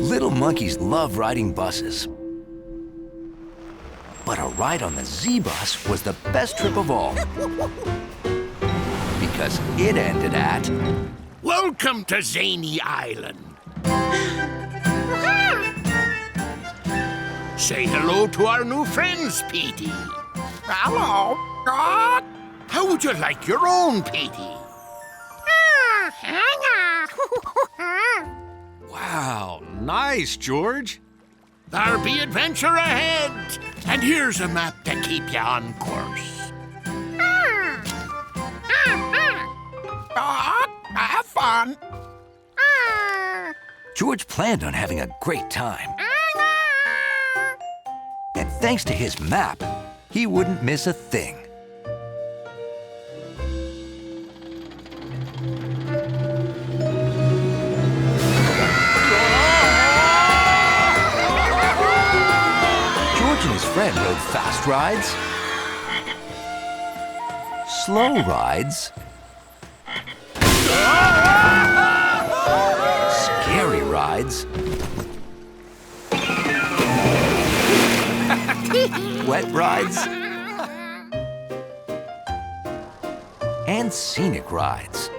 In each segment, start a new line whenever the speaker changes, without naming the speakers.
Little monkeys love riding buses. But a ride on the Z-Bus was the best trip of all. Because it ended at...
Welcome to Zany Island. Say hello to our new friends, Petey.
Hello.
How would you like your own, Petey?
Wow, nice, George.
There'll be adventure ahead. And here's a map to keep you on course.
Have fun.
George planned on having a great time. And thanks to his map, he wouldn't miss a thing. George and his friend rode fast rides, slow rides, scary rides, wet rides, and scenic rides.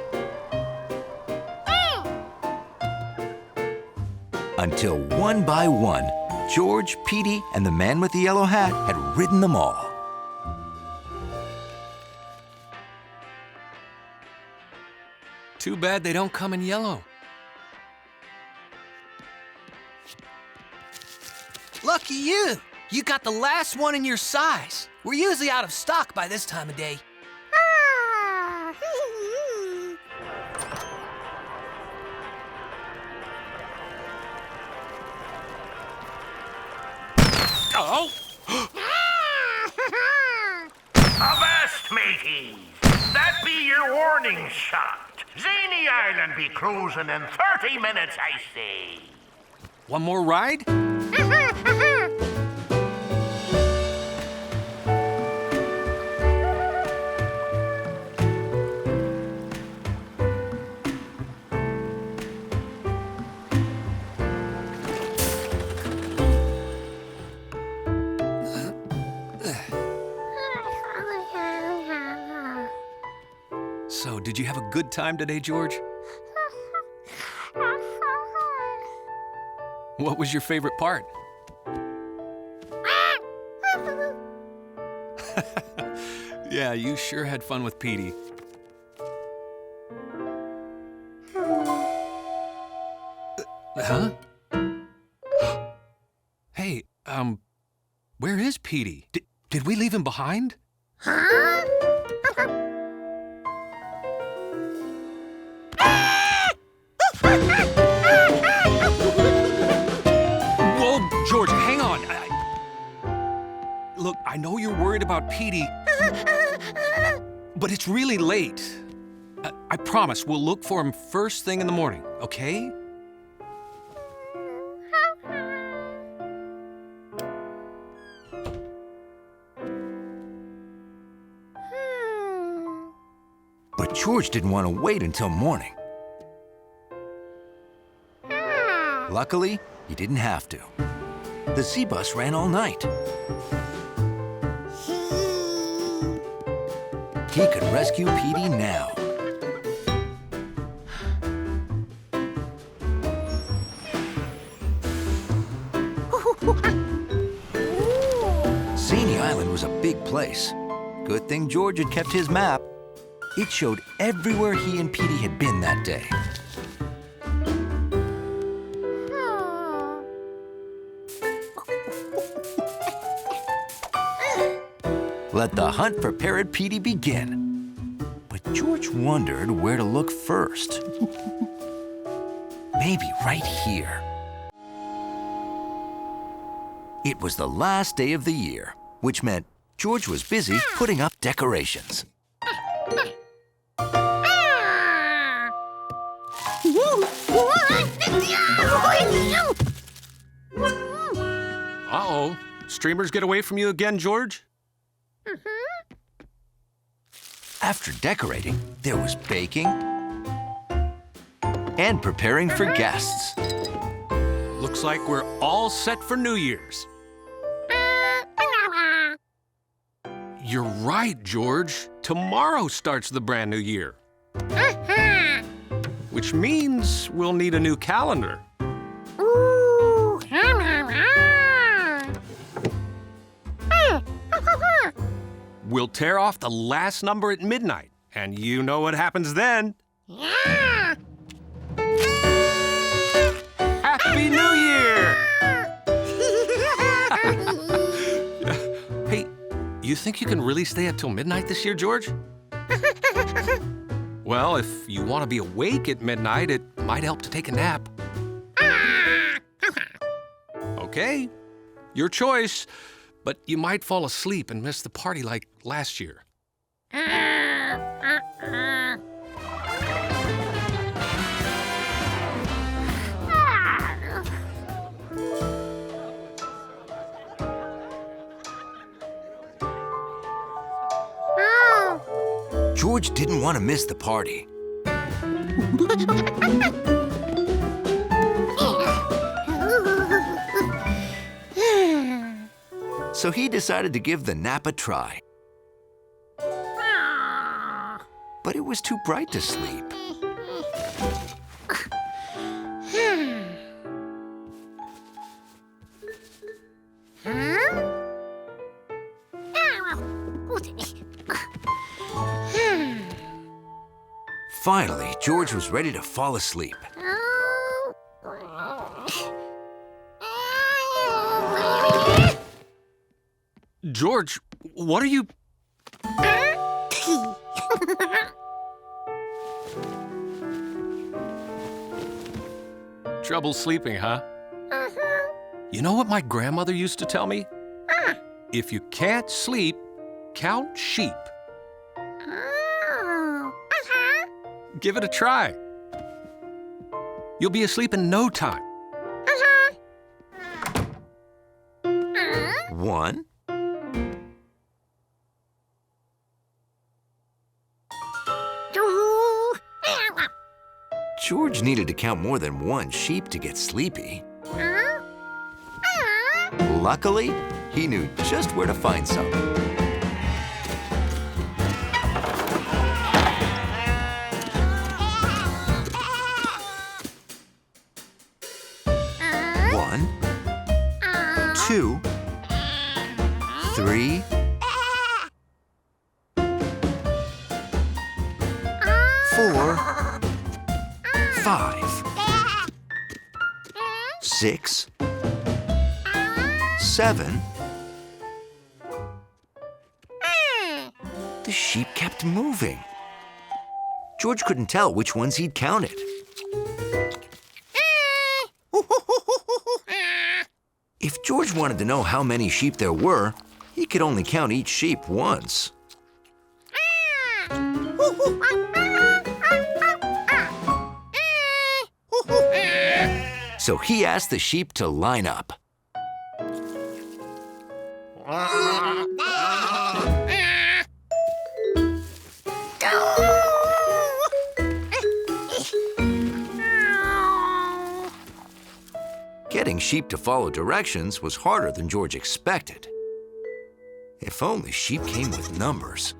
Until one by one, George, Petey, and the man with the yellow hat had ridden them all.
Too bad they don't come in yellow.
Lucky you! You got the last one in your size. We're usually out of stock by this time of day.
Oh! Avast, mateys! That be your warning shot. Zany Island be closing in 30 minutes, I say.
One more ride? So, did you have a good time today, George? What was your favorite part? Yeah, you sure had fun with Petey. Huh? Hey, where is Petey? Did we leave him behind? Whoa, George, hang on. Look, I know you're worried about Petey, but it's really late. I promise we'll look for him first thing in the morning, okay?
But George didn't want to wait until morning. Luckily, he didn't have to. The Z-Bus ran all night. He could rescue Petey now. Zany Island was a big place. Good thing George had kept his map. It showed everywhere he and Petey had been that day. Let the hunt for Parrot Petey begin. But George wondered where to look first. Maybe right here. It was the last day of the year, which meant George was busy putting up decorations.
Uh-oh. Streamers get away from you again, George?
After decorating, there was baking and preparing for guests.
Looks like we're all set for New Year's. You're right, George. Tomorrow starts the brand new year. Which means we'll need a new calendar. We'll tear off the last number at midnight, and you know what happens then. Happy New Year! Hey, you think you can really stay up till midnight this year, George? Well, if you want to be awake at midnight, it might help to take a nap. Okay, your choice, but you might fall asleep and miss the party like last year.
George didn't want to miss the party. So he decided to give the nap a try. But it was too bright to sleep. Finally, George was ready to fall asleep.
George, what are you... Trouble sleeping, huh? You know what my grandmother used to tell me? If you can't sleep, count sheep. Give it a try. You'll be asleep in no time.
1,
2.
George needed to count more than 1 sheep to get sleepy. Luckily, he knew just where to find some. One, 2, 3, 4, 5, 6, 7. The sheep kept moving. George couldn't tell which ones he'd counted. If George wanted to know how many sheep there were, he could only count each sheep once. So he asked the sheep to line up. Getting sheep to follow directions was harder than George expected. If only sheep came with numbers.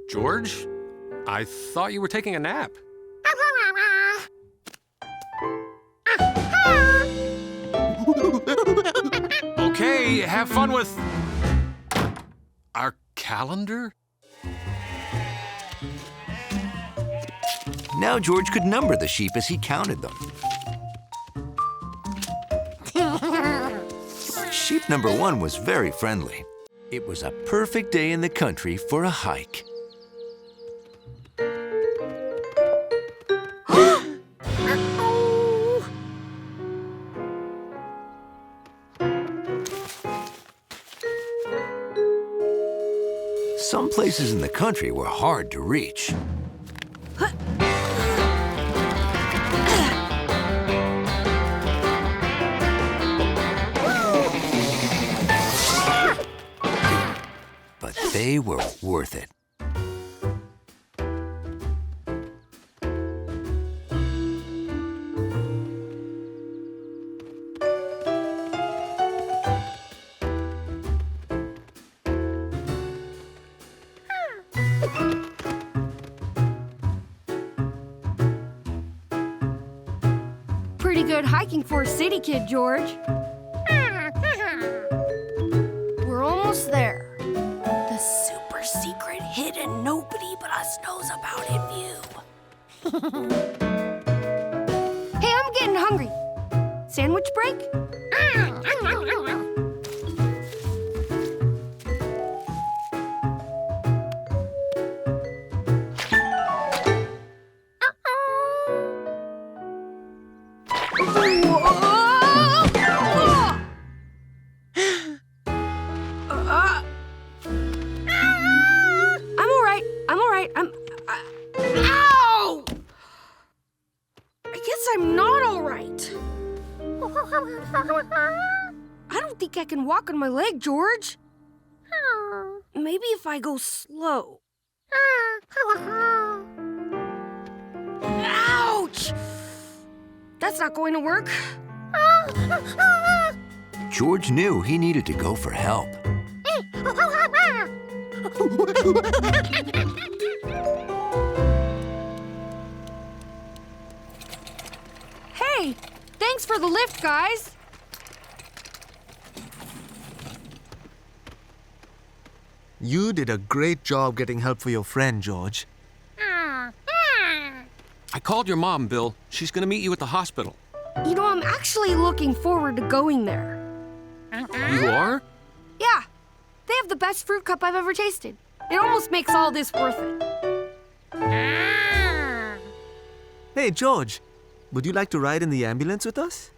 George, I thought you were taking a nap. Okay, have fun with our calendar.
Now George could number the sheep as he counted them. Sheep number 1 was very friendly. It was a perfect day in the country for a hike. Some places in the country were hard to reach. But they were worth it.
Pretty good hiking for a city kid, George. We're almost there. The super secret hidden nobody but us knows about it view. Hey, I'm getting hungry. Sandwich break? Ow! I guess I'm not all right. I don't think I can walk on my leg, George. Maybe if I go slow. Ouch! That's not going to work.
George knew he needed to go for help.
Hey, thanks for the lift, guys.
You did a great job getting help for your friend, George.
I called your mom, Bill. She's gonna meet you at the hospital.
You know, I'm actually looking forward to going there.
You are?
Yeah, they have the best fruit cup I've ever tasted. It almost makes all this worth it.
Hey, George, would you like to ride in the ambulance with us?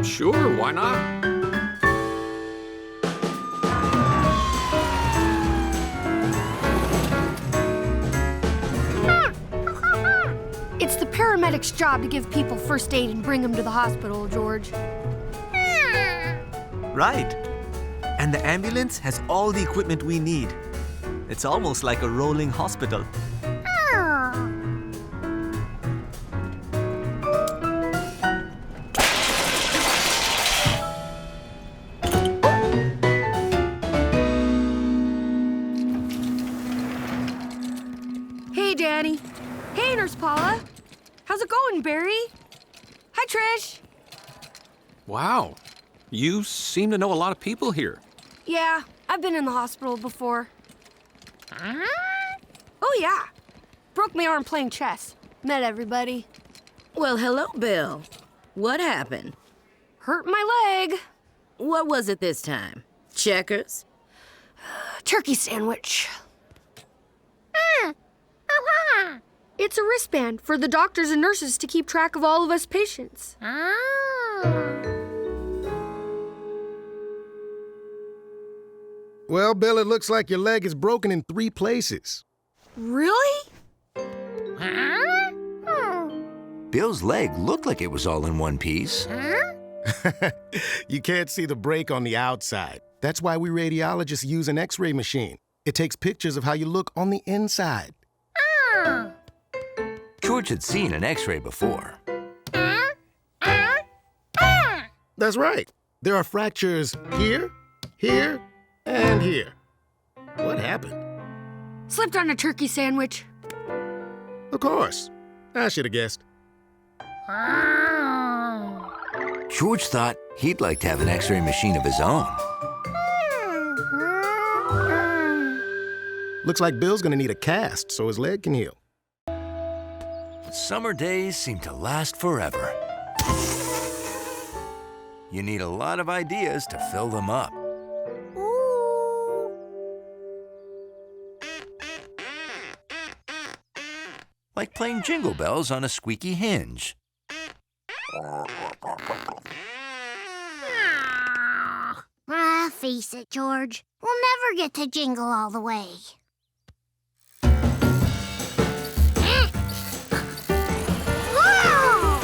Sure, why not?
It's the paramedic's job to give people first aid and bring them to the hospital, George.
Right. And the ambulance has all the equipment we need. It's almost like a rolling hospital.
Hey, Danny. Hey, Nurse Paula. How's it going, Barry? Hi, Trish.
Wow. You seem to know a lot of people here.
Yeah, I've been in the hospital before. Oh, yeah. Broke my arm playing chess. Met everybody.
Well, hello, Bill. What happened?
Hurt my leg.
What was it this time? Checkers?
Turkey sandwich. It's a wristband for the doctors and nurses to keep track of all of us patients.
Well, Bill, it looks like your leg is broken in 3 places.
Really?
Bill's leg looked like it was all in one piece.
You can't see the break on the outside. That's why we radiologists use an X-ray machine. It takes pictures of how you look on the inside.
George had seen an X-ray before.
That's right. There are fractures here, here, and here. What happened?
Slipped on a turkey sandwich.
Of course. I should have guessed.
George thought he'd like to have an X-ray machine of his own.
Looks like Bill's gonna need a cast so his leg can heal.
Summer days seem to last forever. You need a lot of ideas to fill them up. Like playing jingle bells on a squeaky hinge.
Face it, George. We'll never get to jingle all the way. Whoa!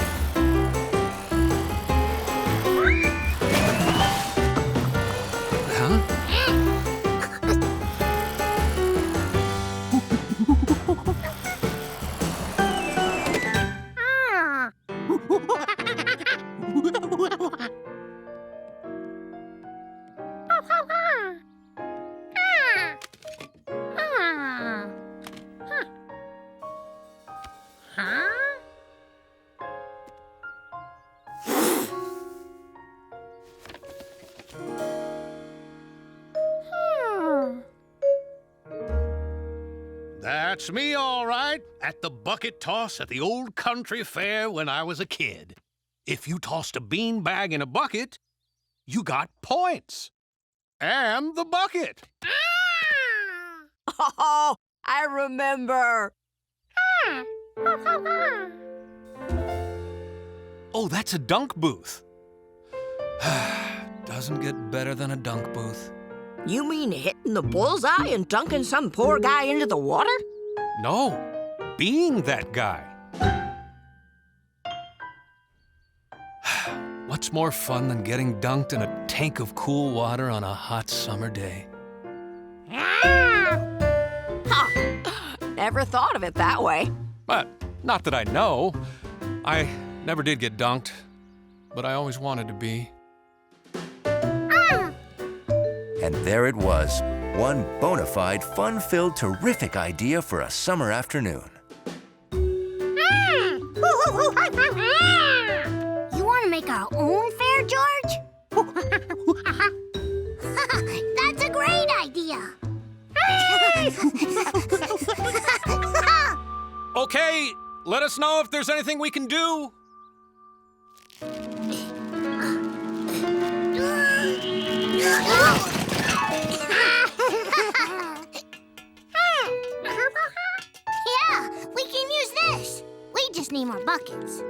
That's me, all right, at the bucket toss at the old country fair when I was a kid. If you tossed a bean bag in a bucket, you got points. And the bucket.
Oh, I remember.
Oh, that's a dunk booth. Doesn't get better than a dunk booth.
You mean hitting the bullseye and dunking some poor guy into the water?
No, being that guy. What's more fun than getting dunked in a tank of cool water on a hot summer day?
Never thought of it that way.
But not that I know. I never did get dunked, but I always wanted to be.
And there it was, one bona fide, fun-filled, terrific idea for a summer afternoon.
You want to make our own fair, George? That's a great idea.
Okay, let us know if there's anything we can do.
Yeah, we can use this. We just need more buckets.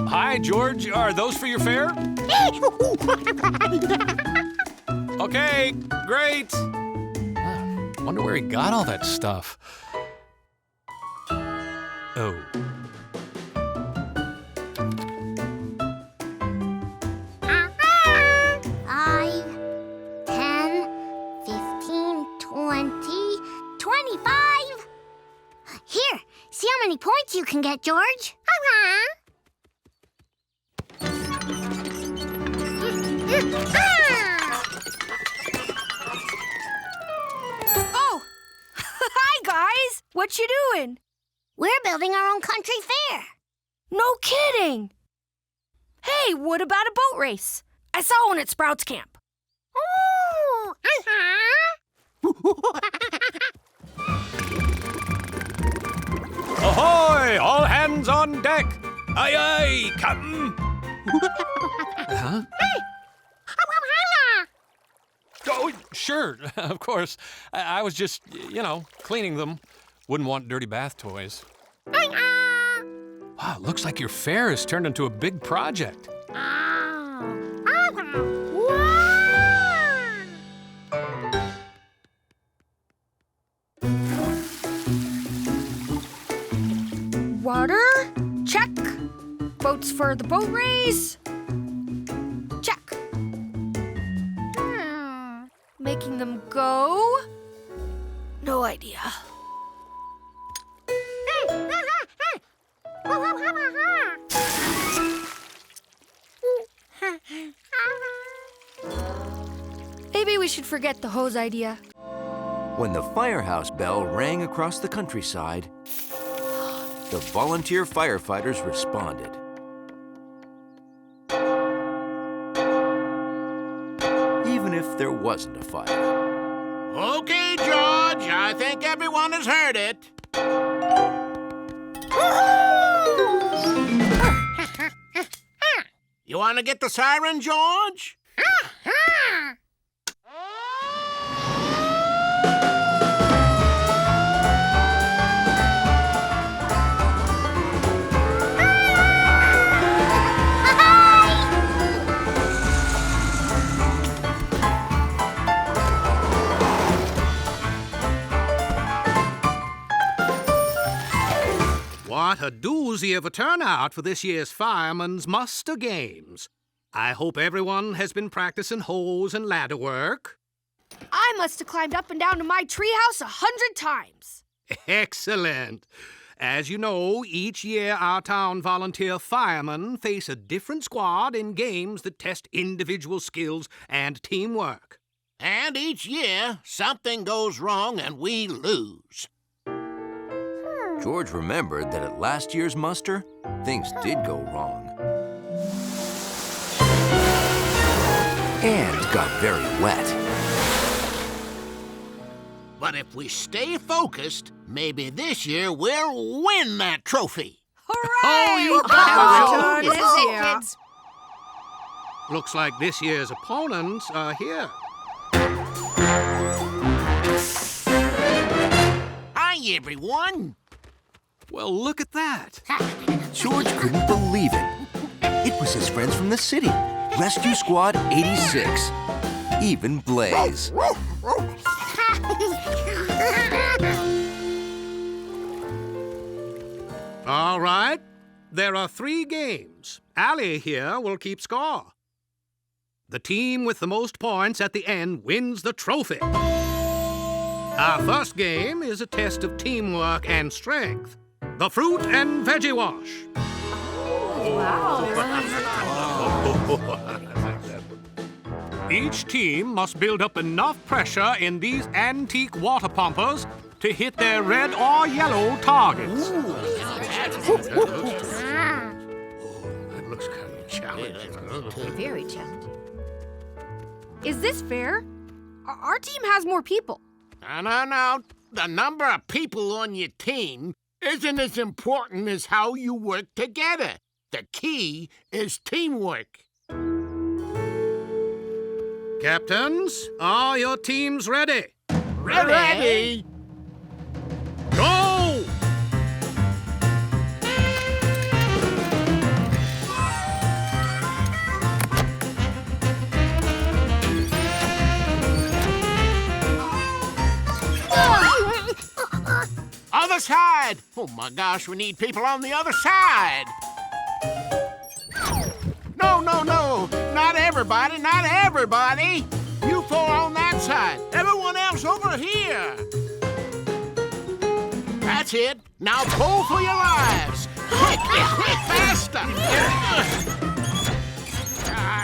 Hi, George. Are those for your fair? Okay, great. Wonder where he got all that stuff. Oh.
5, 10, 15, 20, 25. Here, see how many points you can get, George.
Oh! Hi, guys! What you doing?
We're building our own country fair.
No kidding! Hey, what about a boat race? I saw one at Sprouts Camp.
Ooh,
Ahoy! All hands on deck! Aye, aye, Captain! Huh? Oh, sure, of course. I was just, cleaning them. Wouldn't want dirty bath toys. Wow, looks like your fair has turned into a big project.
Water? Check. Boats for the boat race? Check. Making them go? No idea. Maybe we should forget the hose idea.
When the firehouse bell rang across the countryside, the volunteer firefighters responded. Even if there wasn't a fire.
Okay, George, I think everyone has heard it. You want to get the siren, George? What
got a doozy of a turnout for this year's Fireman's Muster Games. I hope everyone has been practicing hose and ladder work.
I must have climbed up and down to my treehouse 100 times.
Excellent. As you know, each year our town volunteer firemen face a different squad in games that test individual skills and teamwork.
And each year, something goes wrong and we lose.
George remembered that at last year's muster, things did go wrong. And got very wet.
But if we stay focused, maybe this year we'll win that trophy.
Oh, you
Our
bet.
turn this year.
Kids.
Looks like this year's opponents are here.
Hi, everyone.
Well, look at that.
George couldn't believe it. It was his friends from the city, Rescue Squad 86. Even Blaze.
All right. There are 3 games. Allie here will keep score. The team with the most points at the end wins the trophy. Our first game is a test of teamwork and strength. The fruit and veggie wash. Each team must build up enough pressure in these antique water pumpers to hit their red or yellow targets. That looks kind of challenging.
Very challenging.
Is this fair? Our team has more people.
No. The number of people on your team isn't as important as how you work together. The key is teamwork.
Captains, are your teams ready?
Ready?
Go!
Other side! Oh my gosh, we need people on the other side! No! Not everybody! You 4 on that side! Everyone else over here! That's it! Now pull for your lives! Quick! Faster!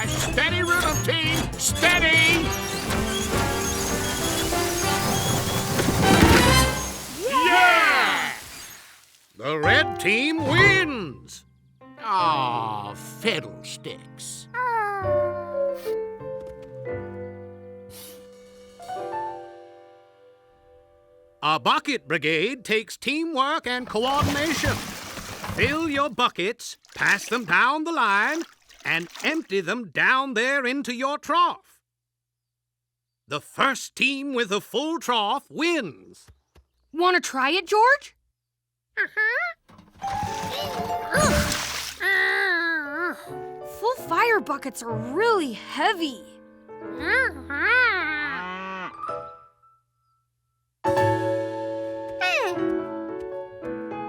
Steady rhythm, team! Steady! Yeah!
The red team wins!
Aw, fiddlesticks.
A bucket brigade takes teamwork and coordination. Fill your buckets, pass them down the line, and empty them down there into your trough. The first team with a full trough wins.
Want to try it, George? Full fire buckets are really heavy.